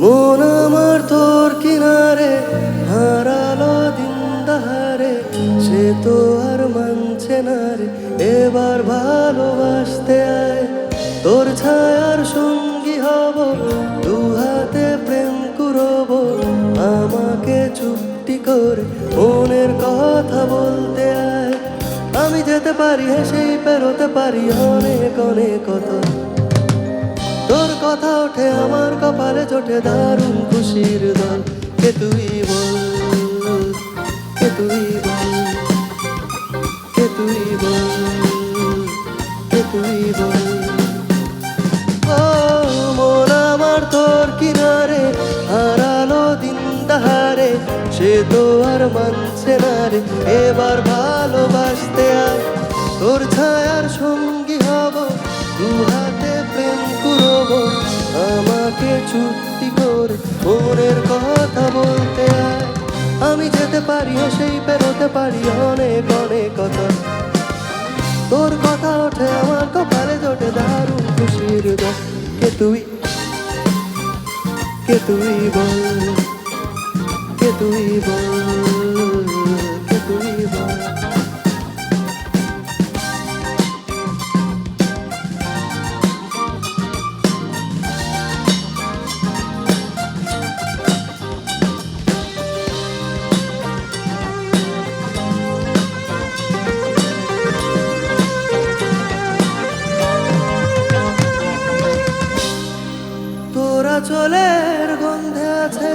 মন আমার তোর কিনারে হারালো দিন দাহারে, সে তো আর মানছে না রে এবার ভালোবাসতে আয়। তোর ছায়ার সঙ্গী হব, দু হাতে প্রেম করব, আমাকে চুপটি করে মনের কথা বলতে আয়। আমি যেতে পারি হেসেই পেরোতে পারি অনেক অনেক কথা। তোর কথা ওঠে আমার কপালে জোটে দারুণ খুশির দল। কে তুই বল, কে তুই বল, কে তুই বল, কে তুই বল। ও মন আমার তোর কিনারে হারালো দিন দাহারে, সে তো আর মানছে না রে এবার ভালোবাসতে আয়। তোর ছায়ার সঙ্গী হব, দু হাতে প্রেম করব, আমাকে চুক্তি করে মনের কথা বলতে আয়। আমি যেতে পারি সেই পেরোতে পারি অনেক অনেক কথা। তোর কথা ওঠে আমার কপালে জোটে দারুণ খুশির দল। কে তুই, কে তুই বল, কে তুই বল, কে তুই বল। চলের গন্ধে আছে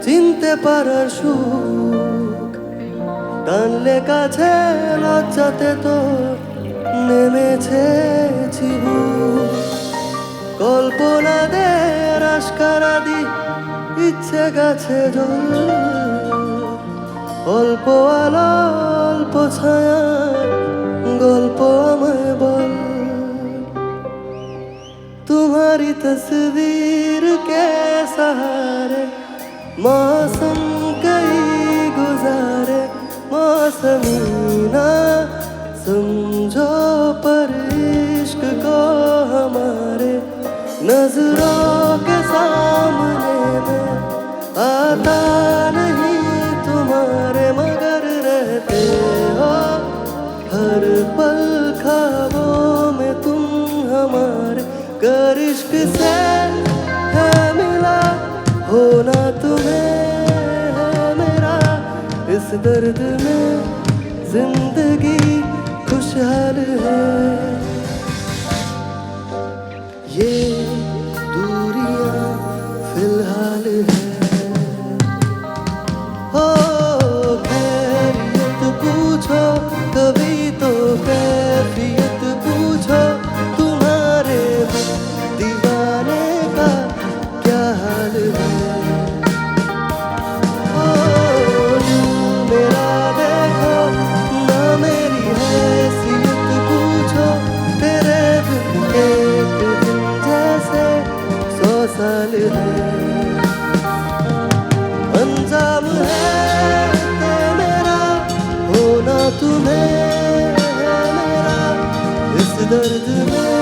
চিনতে পারার সুখ, টানলে কাছে লজ্জাতে তোর নেমেছে চিবুক। কল্পনাদের আশকারা দি ইচ্ছে গাছে জল, অল্প আলো অল্প ছায়া গল্প আমায় বল। तुम्हारी तस्वीर के सहारे मौसम कई गुजारे, मौसमी ना समझो पर इश्क को हमारे नजरों के सामने में आता नहीं तुम्हारे, मगर रहते हो हर पल ख्वाबों में तुम हमारे। कर इश्क से है मिला होना तुम्हें है मेरा, इस दर्द में जिंदगी खुशहाल है। ये दूरियां फिलहाल है, हो खैरियत पूछो कभी तो कैफियत पूछो, तुम्हारे दीवाने का क्या हाल है। ओ दिल मेरा देखो ना मेरी हैसियत पूछो, तेरे बिन एक दिन जैसे 100 साल है। अंजाम है मेरा होना तुम्हें है मेरा, इस दर्द में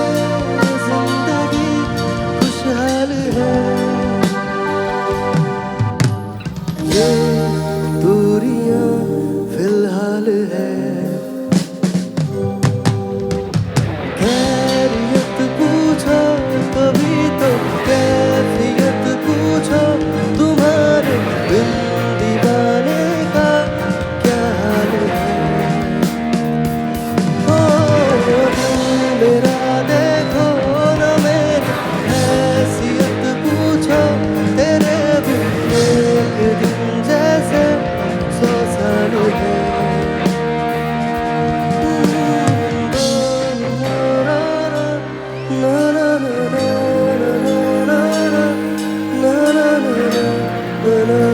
जिंदगी खुशहाल है। ये दूरियां फिलहाल है, खैरियत पूछो कभी तो कैफियत पूछो, तुम्हारे बिन दीवाने का क्या हाल है। ओ मेरा देखो ना मेरी हैसियत पूछो, तेरे बिन एक दिन जैसे 100 साल है। ना ना ना ना ना ना ना ना ना ना ना ना।